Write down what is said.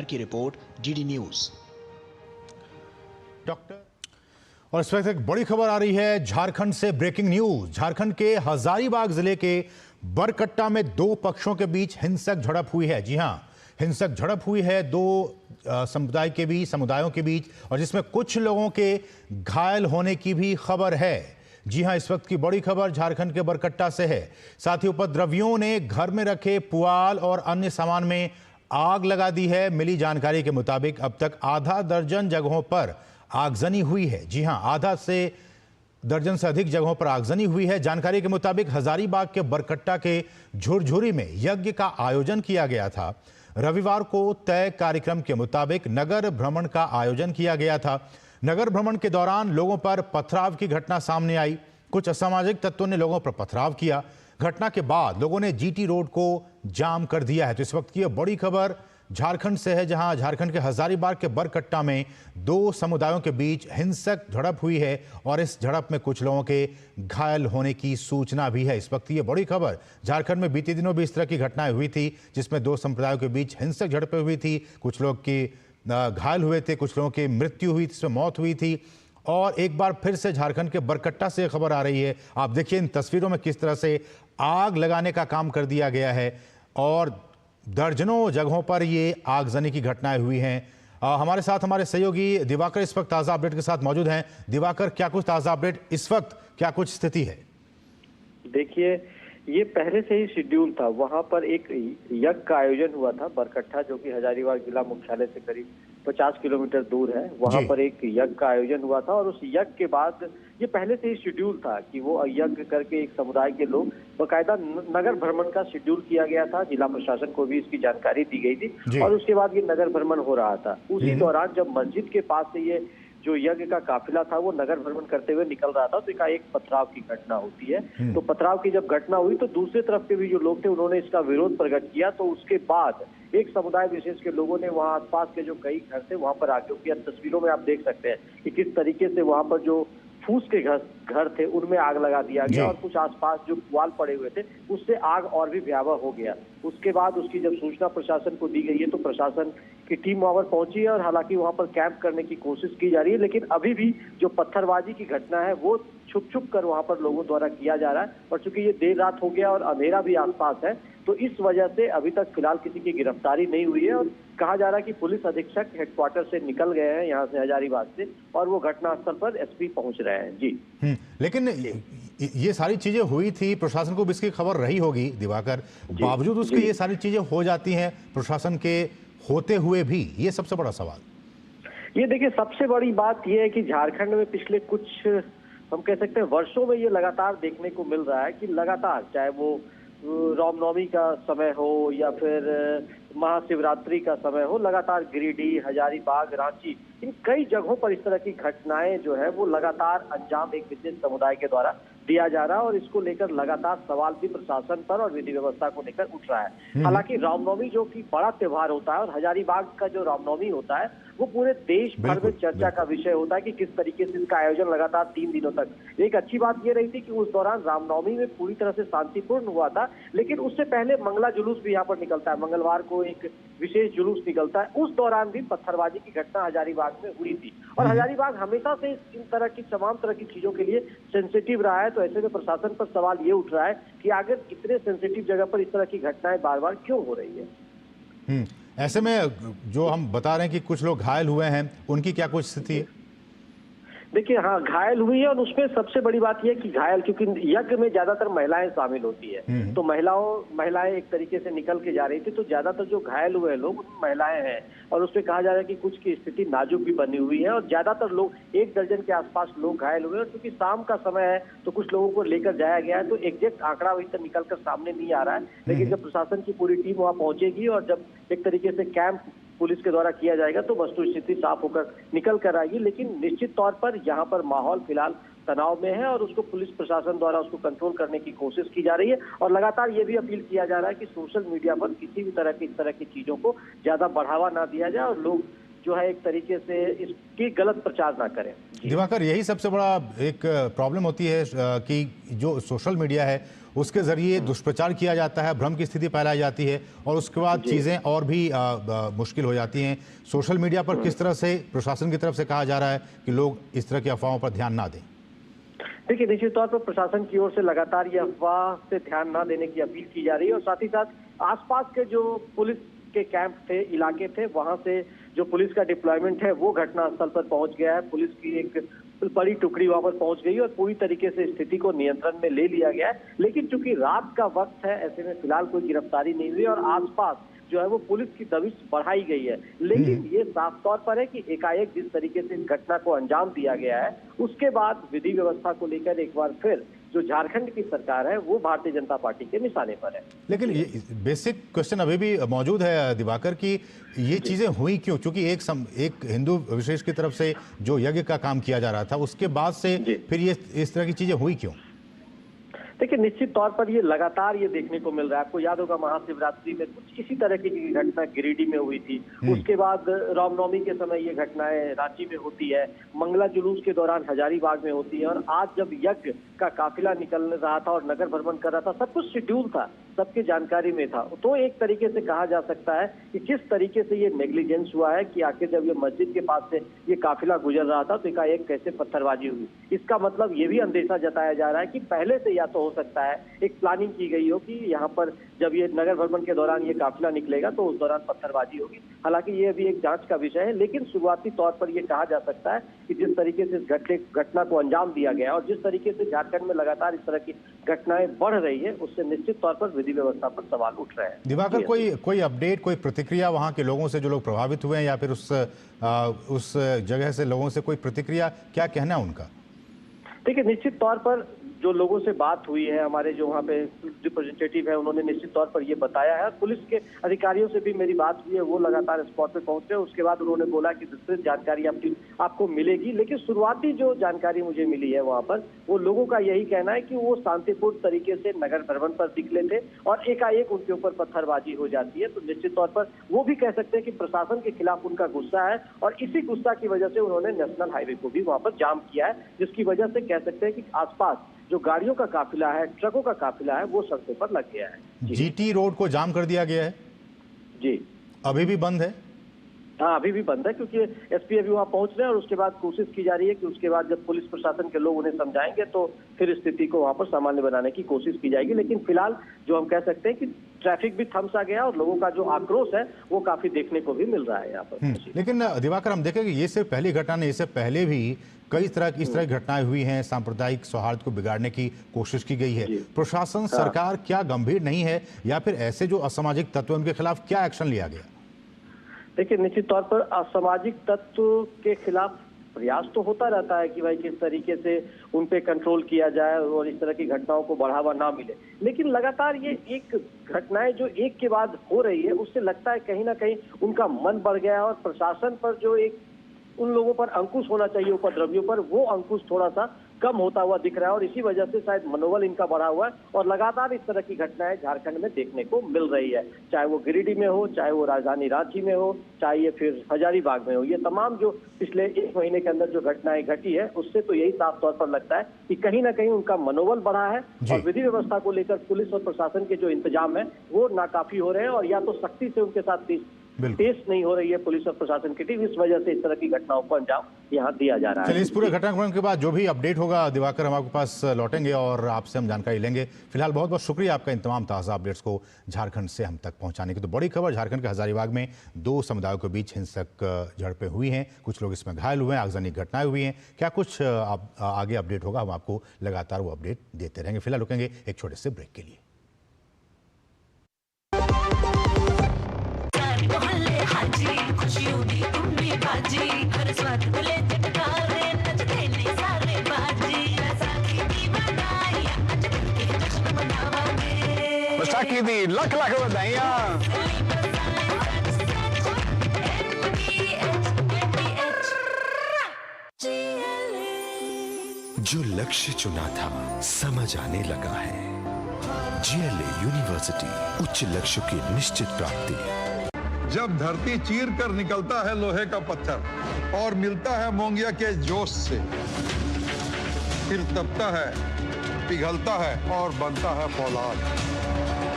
की report, DD news. Doctor और इस वक्त एक बड़ी खबर आ रही है झारखंड से। Breaking news. झारखंड के हजारीबाग जिले के बरकट्टा में दो पक्षों के बीच हिंसक झड़प हुई है। जी हां, हिंसक झड़प हुई है दो समुदायों के बीच, और जिसमें कुछ लोगों के घायल होने की भी खबर है। जी हां, इस वक्त की बड़ी खबर झारखंड के बरकट्टा से है। साथ ही उपद्रवियों ने घर में रखे पुआल और अन्य सामान में आग लगा दी है। मिली जानकारी के मुताबिक अब तक आधा दर्जन जगहों पर आगजनी हुई है। जी हां, आधा से दर्जन से अधिक जगहों पर आगजनी हुई है। जानकारी के मुताबिक हजारीबाग के बरकट्टा के झुरझुरी में यज्ञ का आयोजन किया गया था। रविवार को तय कार्यक्रम के मुताबिक नगर भ्रमण का आयोजन किया गया था। नगर भ्रमण के दौरान लोगों पर पथराव की घटना सामने आई। कुछ असामाजिक तत्वों ने लोगों पर पथराव किया। घटना के बाद लोगों ने जीटी रोड को जाम कर दिया है। तो इस वक्त की यह बड़ी खबर झारखंड से है, जहां झारखंड के हजारीबाग के बरकट्टा में दो समुदायों के बीच हिंसक झड़प हुई है और इस झड़प में कुछ लोगों के घायल होने की सूचना भी है। इस वक्त ये बड़ी खबर। झारखंड में बीते दिनों भी इस तरह की घटनाएं हुई थी, जिसमें दो संप्रदायों के बीच हिंसक झड़पें हुई थी। कुछ लोग की घायल हुए थे, कुछ लोगों की मृत्यु हुई, जिसमें मौत हुई थी। और एक बार फिर से झारखंड के बरकट्टा से खबर आ रही है। आप देखिए इन तस्वीरों में किस तरह से आग लगाने का काम कर दिया गया है और दर्जनों जगहों पर ये आगजनी की घटनाएं हुई हैं। हमारे साथ हमारे सहयोगी दिवाकर इस वक्त ताज़ा अपडेट के साथ मौजूद हैं। दिवाकर, क्या कुछ ताज़ा अपडेट इस वक्त, क्या कुछ स्थिति है? देखिए, ये पहले से ही शेड्यूल था। वहां पर एक यज्ञ का आयोजन हुआ था बरकट्टा, जो कि हजारीबाग जिला मुख्यालय से करीब 50 किलोमीटर दूर है। वहां पर एक यज्ञ का आयोजन हुआ था और उस यज्ञ के बाद ये पहले से ही शेड्यूल था कि वो यज्ञ करके एक समुदाय के लोग बाकायदा नगर भ्रमण का शेड्यूल किया गया था। जिला प्रशासन को भी इसकी जानकारी दी गई थी और उसके बाद ये नगर भ्रमण हो रहा था। उसी दौरान जब मस्जिद के पास से ये जो यज्ञ का काफिला था वो नगर भ्रमण करते हुए निकल रहा था, तो एक पथराव की घटना होती है। तो पथराव की जब घटना हुई तो दूसरे तरफ के भी जो लोग थे उन्होंने इसका विरोध प्रकट किया। तो उसके बाद एक समुदाय विशेष के लोगों ने वहां आसपास के जो कई घर थे वहां पर आके, क्योंकि तस्वीरों में आप देख सकते हैं कि किस तरीके से वहां पर जो फूस के घर थे उनमें आग लगा दिया गया और कुछ आसपास जो पुआल पड़े हुए थे उससे आग और भी भयावह हो गया। उसके बाद उसकी जब सूचना प्रशासन को दी गई है तो प्रशासन की टीम वहां पर पहुंची है और हालांकि वहां पर कैंप करने की कोशिश की जा रही है, लेकिन अभी भी जो पत्थरबाजी की घटना है वो छुप छुप कर वहां पर लोगों द्वारा किया जा रहा है। और चूंकि ये देर रात हो गया और अंधेरा भी आसपास है, तो इस वजह से अभी तक फिलहाल किसी की गिरफ्तारी नहीं हुई है। और कहा जा रहा है कि पुलिस अधीक्षक हेडक्वार्टर से निकल गए हैं यहाँ से हजारीबाग से, और वो घटनास्थल पर एसपी पहुंच रहे हैं। जी लेकिन ये सारी चीजें हुई थी, प्रशासन को भी इसकी खबर रही होगी दिवाकर, बावजूद उसके ये सारी चीजें हो जाती हैं प्रशासन के होते हुए भी, ये सबसे बड़ा सवाल। ये देखिए, सबसे बड़ी बात यह है कि झारखंड में पिछले कुछ हम कह सकते हैं वर्षों में ये लगातार देखने को मिल रहा है कि लगातार, चाहे वो रामनवमी का समय हो या फिर महाशिवरात्रि का समय हो, लगातार गिरिडीह, हजारीबाग, रांची, इन कई जगहों पर इस तरह की घटनाएं जो है वो लगातार अंजाम एक विशेष समुदाय के द्वारा दिया जा रहा है और इसको लेकर लगातार सवाल भी प्रशासन पर और विधि व्यवस्था को लेकर उठ रहा है। हालांकि रामनवमी जो कि बड़ा त्योहार होता है और हजारीबाग का जो रामनवमी होता है वो पूरे देश भर में चर्चा का विषय होता है कि किस तरीके से इसका आयोजन लगातार 3 दिनों तक। एक अच्छी बात ये रही थी कि उस दौरान रामनवमी में पूरी तरह से शांतिपूर्ण हुआ था, लेकिन उससे पहले मंगला जुलूस भी यहाँ पर निकलता है। मंगलवार को एक विशेष जुलूस निकलता है। उस दौरान भी पत्थरबाजी की घटना हजारीबाग में हुई थी और हजारीबाग हमेशा से इन तरह की तमाम तरह की चीजों के लिए सेंसिटिव रहा है। तो ऐसे में प्रशासन पर सवाल ये उठ रहा है कि आखिर इतने सेंसिटिव जगह पर इस तरह की घटनाएं बार बार क्यों हो रही है। ऐसे में जो हम बता रहे हैं कि कुछ लोग घायल हुए हैं, उनकी क्या कुछ स्थिति है? देखिए, हाँ, घायल हुई है और उसमें सबसे बड़ी बात यह है कि घायल, क्योंकि यज्ञ में ज्यादातर महिलाएं शामिल होती है, तो महिलाएं एक तरीके से निकल के जा रही थी, तो ज्यादातर जो घायल हुए लोग महिलाएं हैं और उसमें कहा जा रहा है कि कुछ की स्थिति नाजुक भी बनी हुई है और ज्यादातर लोग 1 दर्जन के आसपास लोग घायल हुए। और क्योंकि शाम का समय है तो कुछ लोगों को लेकर जाया गया है, तो एग्जैक्ट आंकड़ा अभी तक निकल कर सामने नहीं आ रहा है। लेकिन जब प्रशासन की पूरी टीम वहां पहुंचेगी और जब एक तरीके से कैंप पुलिस के द्वारा किया जाएगा तो वस्तु स्थिति साफ होकर निकल कर आएगी। लेकिन निश्चित तौर पर यहाँ पर माहौल फिलहाल तनाव में है और उसको पुलिस प्रशासन द्वारा उसको कंट्रोल करने की कोशिश की जा रही है और लगातार ये भी अपील किया जा रहा है कि सोशल मीडिया पर किसी भी तरह की इस तरह की चीजों को ज्यादा बढ़ावा ना दिया जाए और लोग जो है एक तरीके से इसकी गलत प्रचार ना करें। दिवाकर, यही सबसे बड़ा एक प्रॉब्लम होती है कि जो सोशल मीडिया है उसके जरिए दुष्प्रचार किया जाता है, भ्रम की स्थिति फैलाई जाती है और उसके बाद चीज़ें और भी मुश्किल हो जाती हैं। सोशल मीडिया पर किस तरह से प्रशासन की तरफ से कहा जा रहा है कि लोग इस तरह की अफवाहों पर ध्यान ना दें? देखिए, निश्चित तौर पर प्रशासन की ओर से लगातार ये अफवाह से ध्यान न देने की अपील की जा रही है और साथ ही साथ आसपास के जो पुलिस के कैंप थे, इलाके थे, वहां से जो पुलिस का डिप्लॉयमेंट है वो घटनास्थल पर पहुंच गया है। पुलिस की एक बड़ी टुकड़ी वहां पर पहुंच गई और पूरी तरीके से स्थिति को नियंत्रण में ले लिया गया है। लेकिन चूंकि रात का वक्त है, ऐसे में फिलहाल कोई गिरफ्तारी नहीं हुई और आसपास जो है वो पुलिस की दबिश बढ़ाई गई है। लेकिन ये साफ तौर पर है कि एकाएक जिस तरीके से इस घटना को अंजाम दिया गया है, उसके बाद विधि व्यवस्था को लेकर एक बार फिर जो झारखंड की सरकार है वो भारतीय जनता पार्टी के निशाने पर है। लेकिन ये बेसिक क्वेश्चन अभी भी मौजूद है दिवाकर कि ये चीजें हुई क्यों? क्योंकि एक हिंदू विशेष की तरफ से जो यज्ञ का काम किया जा रहा था, उसके बाद से फिर ये इस तरह की चीजें हुई क्यों? देखिए, निश्चित तौर पर ये लगातार ये देखने को मिल रहा है। आपको याद होगा महाशिवरात्रि में कुछ इसी तरह की घटना गिरिडीह में हुई थी। उसके बाद रामनवमी के समय ये घटनाएं रांची में होती है, मंगला जुलूस के दौरान हजारीबाग में होती है और आज जब यज्ञ का काफिला निकल रहा था और नगर भ्रमण कर रहा था, सब कुछ शेड्यूल था, सबकी जानकारी में था। तो एक तरीके से कहा जा सकता है कि किस तरीके से ये नेग्लिजेंस हुआ है कि आखिर जब ये मस्जिद के पास से ये काफिला गुजर रहा था तो एकाएक कैसे पत्थरबाजी हुई। इसका मतलब ये भी अंदेशा जताया जा रहा है कि पहले से या तो हो सकता है एक प्लानिंग की गई हो कि यहाँ पर जब ये नगर भ्रमण के दौरान ये काफिला निकलेगा तो उस दौरान पत्थरबाजी होगी। हालांकि ये अभी एक जांच का विषय है, लेकिन शुरुआती तौर पर ये कहा जा सकता है कि जिस तरीके से इस घटना को अंजाम दिया गया और जिस तरीके से झारखंड में लगातार इस तरह की घटनाएं बढ़ रही है, उससे निश्चित तौर पर विधि व्यवस्था पर सवाल उठ रहे हैं। दिवाकर, कोई अपडेट, कोई प्रतिक्रिया वहां के लोगों से, जो लोग प्रभावित हुए हैं या फिर उस जगह से लोगों से कोई प्रतिक्रिया, क्या कहना है उनका? देखिए, निश्चित तौर पर जो लोगों से बात हुई है, हमारे जो वहाँ पे रिप्रेजेंटेटिव है, उन्होंने निश्चित तौर पर ये बताया है। पुलिस के अधिकारियों से भी मेरी बात हुई है, वो लगातार स्पॉट पे पहुंच रहे हैं। उसके बाद उन्होंने बोला कि विस्तृत जानकारी आपको मिलेगी, लेकिन शुरुआती जो जानकारी मुझे मिली है वहाँ पर, वो लोगों का यही कहना है कि वो शांतिपूर्ण तरीके से नगर भ्रमण पर निकले थे और एकाएक उनके ऊपर पत्थरबाजी हो जाती है। तो निश्चित तौर पर वो भी कह सकते हैं कि प्रशासन के खिलाफ उनका गुस्सा है और इसी गुस्सा की वजह से उन्होंने नेशनल हाईवे को भी वहाँ पर जाम किया है, जिसकी वजह से कह सकते हैं कि आसपास जो गाड़ियों का काफिला है, ट्रकों का काफिला है, वो सड़कों पर लग गया है। जीटी रोड को जाम कर दिया गया है जी, अभी भी बंद है? हाँ, अभी भी बंद है क्योंकि एसपी अभी वहाँ पहुंच रहे हैं और उसके बाद कोशिश की जा रही है कि उसके बाद जब पुलिस प्रशासन के लोग उन्हें समझाएंगे तो फिर स्थिति को वहाँ पर सामान्य बनाने की कोशिश की जाएगी। लेकिन फिलहाल जो हम कह सकते हैं कि ट्रैफिक भी थम सा गया और लोगों का जो आक्रोश है वो काफी देखने को भी मिल रहा है यहाँ पर। लेकिन दिवाकर, हम देखें कि ये सिर्फ पहली घटना नहीं, इससे पहले भी कई तरह इस तरह की घटनाएं हुई हैं, सांप्रदायिक सौहार्द को बिगाड़ने की कोशिश की गई है। प्रशासन, सरकार क्या गंभीर नहीं है या फिर ऐसे जो असामाजिक तत्व उनके खिलाफ क्या एक्शन लिया गया? देखिए, निश्चित तौर पर असामाजिक तत्व के खिलाफ प्रयास तो होता रहता है कि भाई किस तरीके से उन पे कंट्रोल किया जाए और इस तरह की घटनाओं को बढ़ावा ना मिले। लेकिन लगातार ये एक घटनाएं जो एक के बाद हो रही है, उससे लगता है कहीं ना कहीं उनका मन बढ़ गया है और प्रशासन पर जो एक उन लोगों पर अंकुश होना चाहिए, उपद्रवियों पर, वो अंकुश थोड़ा सा कम होता हुआ दिख रहा है और इसी वजह से शायद मनोबल इनका बढ़ा हुआ है और लगातार इस तरह की घटनाएं झारखंड में देखने को मिल रही है, चाहे वो गिरिडीह में हो, चाहे वो राजधानी रांची में हो, चाहे ये फिर हजारीबाग में हो। ये तमाम जो पिछले एक महीने के अंदर जो घटनाएं घटी है, उससे तो यही साफ तौर पर लगता है कि कहीं ना कहीं उनका मनोबल बढ़ा है और विधि व्यवस्था को लेकर पुलिस और प्रशासन के जो इंतजाम है वो नाकाफी हो रहे हैं और या तो सख्ती से उनके साथ पेश नहीं हो रही है पुलिस और प्रशासन की टीम। इस वजह से इस तरह की घटनाओं को अंजाम यहाँ दिया जा रहा है। चलिए, इस पूरे घटनाक्रम के बाद जो भी अपडेट होगा दिवाकर, हम आपके पास लौटेंगे और आपसे हम जानकारी लेंगे। फिलहाल बहुत बहुत शुक्रिया आपका इन तमाम ताज़ा अपडेट्स को झारखंड से हम तक पहुंचाने की। तो बड़ी खबर, झारखंड के हजारीबाग में दो समुदायों के बीच हिंसक झड़पें हुई हैं, कुछ लोग इसमें घायल हुए हैं, आगजनी घटनाएं हुई हैं। क्या कुछ आगे अपडेट होगा, हम आपको लगातार वो अपडेट देते रहेंगे। फिलहाल रुकेंगे एक छोटे से ब्रेक के लिए। बैसाखी दी लख लख बधाइयां। जो लक्ष्य चुना था समझ आने लगा है। जीएलए यूनिवर्सिटी, उच्च लक्ष्य की निश्चित प्राप्ति। जब धरती चीर कर निकलता है लोहे का पत्थर और मिलता है मोंगिया के जोश से, फिर तपता है पिघलता है और बनता है फौलाद।